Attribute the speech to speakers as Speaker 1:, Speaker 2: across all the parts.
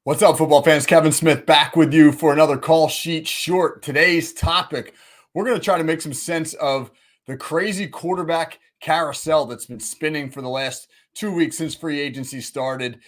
Speaker 1: What's up, football fans? Kevin Smith back with you for another call sheet short. Today's topic, we're going to try to make some sense of the crazy quarterback carousel that's been spinning for the last 2 weeks since free agency started.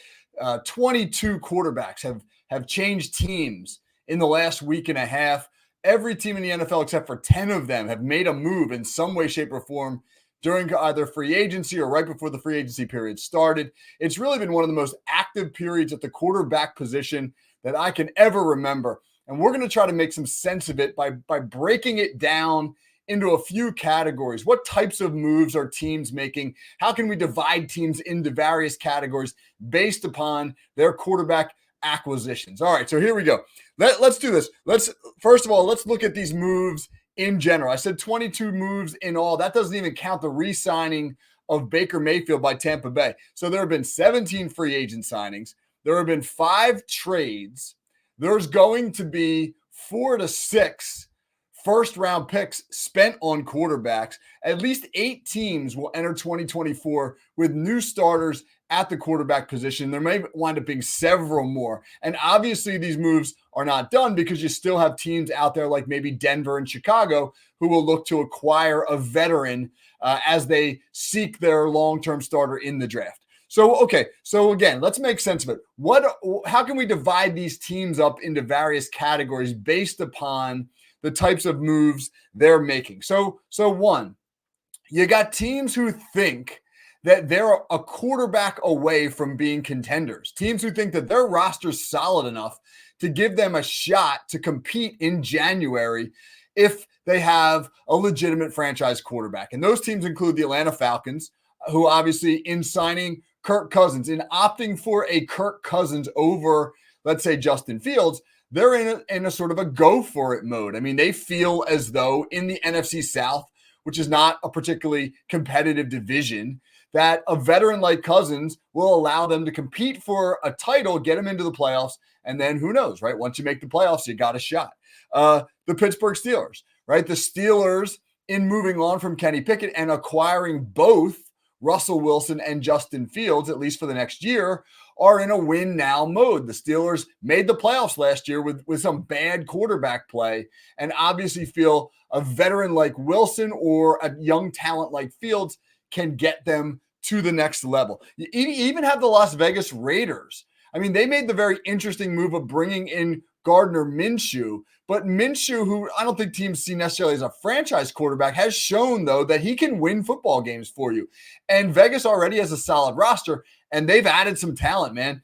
Speaker 1: 22 quarterbacks have changed teams in the last week and a half. Every team in the NFL, except for 10 of them, have made a move in some way, shape, or form during either free agency or right before the free agency period started. It's really been one of the most active periods at the quarterback position that I can ever remember. And we're going to try to make some sense of it by breaking it down into a few categories. What types of moves are teams making? How can we divide teams into various categories based upon their quarterback acquisitions? All right, so here we go. Let's do this. First of all, let's look at these moves in general. I said 22 moves in all. That doesn't even count the re-signing of Baker Mayfield by Tampa Bay. So there have been 17 free agent signings. There have been 5 trades. There's going to be 4 to 6 first-round picks spent on quarterbacks. At least 8 teams will enter 2024 with new starters at the quarterback position. There may wind up being several more. And obviously these moves are not done because you still have teams out there like maybe Denver and Chicago who will look to acquire a veteran as they seek their long-term starter in the draft. So again, let's make sense of it. How can we divide these teams up into various categories based upon the types of moves they're making? So one, you got teams who think that they're a quarterback away from being contenders. Teams who think that their roster's solid enough to give them a shot to compete in January if they have a legitimate franchise quarterback. And those teams include the Atlanta Falcons, who obviously in signing Kirk Cousins, in opting for a Kirk Cousins over, let's say, Justin Fields, they're in a sort of a go for it mode. I mean, they feel as though in the NFC South, which is not a particularly competitive division, that a veteran like Cousins will allow them to compete for a title, get them into the playoffs, and then who knows, right? Once you make the playoffs, you got a shot. The Pittsburgh Steelers, right? The Steelers, in moving on from Kenny Pickett and acquiring both Russell Wilson and Justin Fields, at least for the next year, are in a win now mode. The Steelers made the playoffs last year with some bad quarterback play and obviously feel a veteran like Wilson or a young talent like Fields can get them to the next level. You even have the Las Vegas Raiders. I mean, they made the very interesting move of bringing in Gardner Minshew, but Minshew, who I don't think teams see necessarily as a franchise quarterback, has shown, though, that he can win football games for you. And Vegas already has a solid roster, and they've added some talent, man.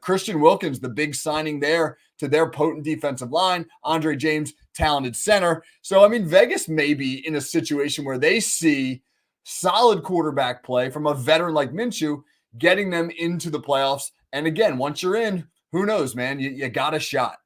Speaker 1: Christian Wilkins, the big signing there to their potent defensive line. Andre James, talented center. So, I mean, Vegas may be in a situation where they see solid quarterback play from a veteran like Minshew, getting them into the playoffs. And again, once you're in, who knows, man? You got a shot.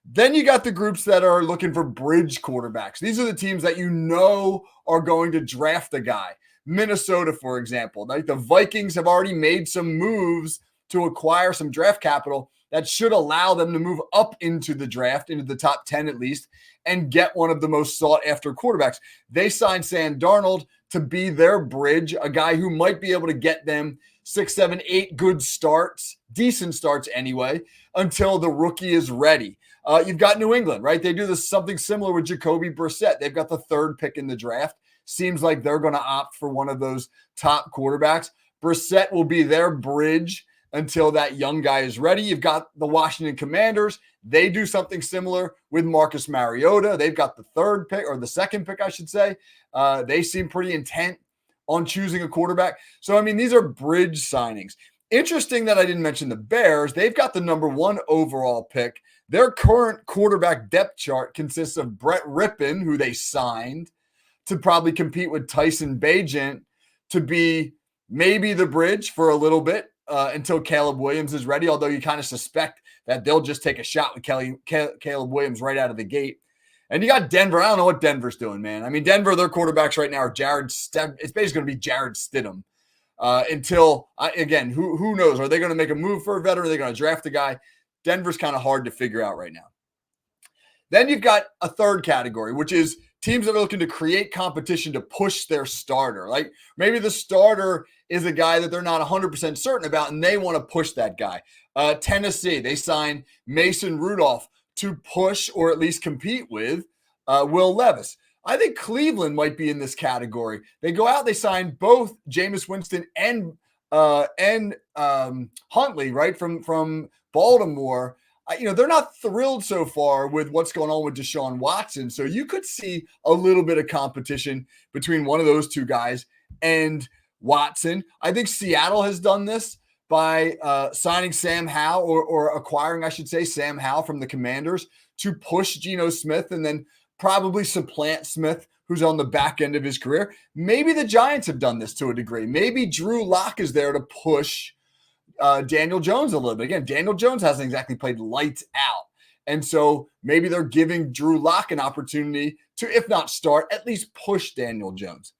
Speaker 1: Then you got the groups that are looking for bridge quarterbacks. These are the teams that you know are going to draft a guy. Minnesota, for example. Like the Vikings have already made some moves to acquire some draft capital that should allow them to move up into the draft, into the top 10 at least, and get one of the most sought-after quarterbacks. They signed Sam Darnold to be their bridge, a guy who might be able to get them 6, 7, 8 good starts, decent starts anyway, until the rookie is ready. You've got New England, right? They do something similar with Jacoby Brissett. They've got the 3rd pick in the draft. Seems like they're going to opt for one of those top quarterbacks. Brissett will be their bridge until that young guy is ready. You've got the Washington Commanders. They do something similar with Marcus Mariota. They've got the 3rd pick, or the 2nd pick, I should say. They seem pretty intent on choosing a quarterback. So, I mean, these are bridge signings. Interesting that I didn't mention the Bears. They've got the number 1 overall pick. Their current quarterback depth chart consists of Brett Rippon, who they signed to probably compete with Tyson Bagent to be maybe the bridge for a little bit until Caleb Williams is ready, although you kind of suspect that they'll just take a shot with Caleb Williams right out of the gate. And you got Denver. I don't know what Denver's doing, man. I mean, Denver, their quarterbacks right now are it's basically going to be Jarrett Stidham again, who knows? Are they going to make a move for a veteran? Are they going to draft a guy? Denver's kind of hard to figure out right now. Then you've got a 3rd category, which is teams that are looking to create competition to push their starter. Like maybe the starter is a guy that they're not 100% certain about, and they want to push that guy. Tennessee, they signed Mason Rudolph to push or at least compete with Will Levis. I think Cleveland might be in this category. They go out, they sign both Jameis Winston and Huntley, right, from Baltimore. They're not thrilled so far with what's going on with Deshaun Watson. So you could see a little bit of competition between one of those two guys and Watson. I think Seattle has done this by signing Sam Howell or acquiring, I should say, Sam Howell from the Commanders to push Geno Smith and then probably supplant Smith, who's on the back end of his career. Maybe the Giants have done this to a degree. Maybe Drew Lock is there to push Daniel Jones a little bit. Again, Daniel Jones hasn't exactly played lights out. And so maybe they're giving Drew Lock an opportunity to, if not start, at least push Daniel Jones.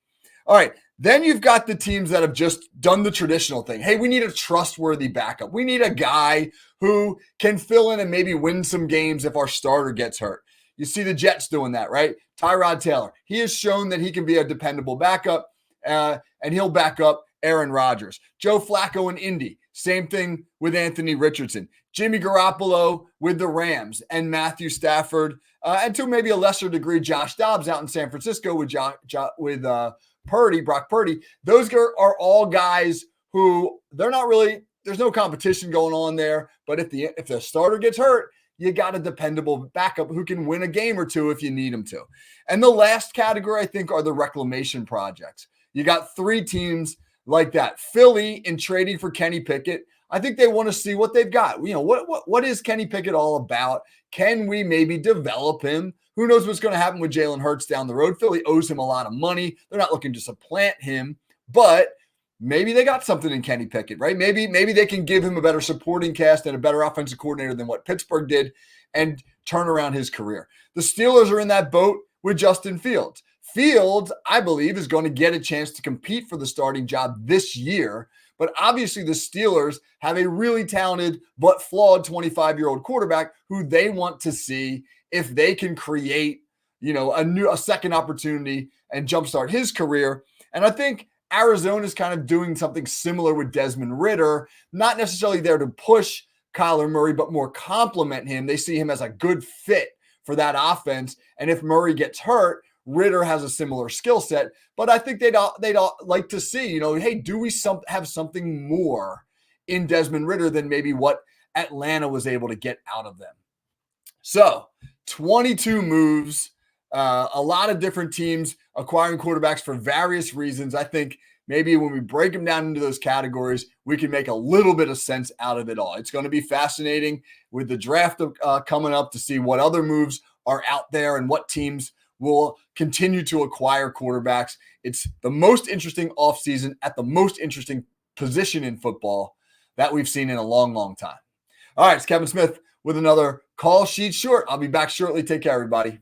Speaker 1: All right. Then you've got the teams that have just done the traditional thing. Hey, we need a trustworthy backup. We need a guy who can fill in and maybe win some games if our starter gets hurt. You see the Jets doing that, right? Tyrod Taylor. He has shown that he can be a dependable backup, and he'll back up Aaron Rodgers. Joe Flacco in Indy. Same thing with Anthony Richardson. Jimmy Garoppolo with the Rams and Matthew Stafford, and to maybe a lesser degree, Josh Dobbs out in San Francisco with Brock Purdy. Those are all guys who they're not really, there's no competition going on there. But if the starter gets hurt, you got a dependable backup who can win a game or two if you need him to. And the last category, I think, are the reclamation projects. You got three teams like that. Philly, in trading for Kenny Pickett, I think they want to see what they've got. What is Kenny Pickett all about? Can we maybe develop him? Who knows what's going to happen with Jalen Hurts down the road? Philly owes him a lot of money. They're not looking to supplant him, but maybe they got something in Kenny Pickett, right? Maybe they can give him a better supporting cast and a better offensive coordinator than what Pittsburgh did and turn around his career. The Steelers are in that boat with Justin Fields. Fields, I believe, is going to get a chance to compete for the starting job this year. But obviously the Steelers have a really talented but flawed 25-year-old quarterback who they want to see if they can create, a second opportunity and jumpstart his career. And I think Arizona is kind of doing something similar with Desmond Ridder, not necessarily there to push Kyler Murray, but more complement him. They see him as a good fit for that offense. And if Murray gets hurt, Ridder has a similar skill set. But I think they'd all like to see, hey, do we have something more in Desmond Ridder than maybe what Atlanta was able to get out of them? So 22 moves. A lot of different teams acquiring quarterbacks for various reasons. I think maybe when we break them down into those categories, we can make a little bit of sense out of it all. It's going to be fascinating with the draft coming up to see what other moves are out there and what teams will continue to acquire quarterbacks. It's the most interesting offseason at the most interesting position in football that we've seen in a long, long time. All right, it's Kevin Smith with another Call Sheet Short. I'll be back shortly. Take care, everybody.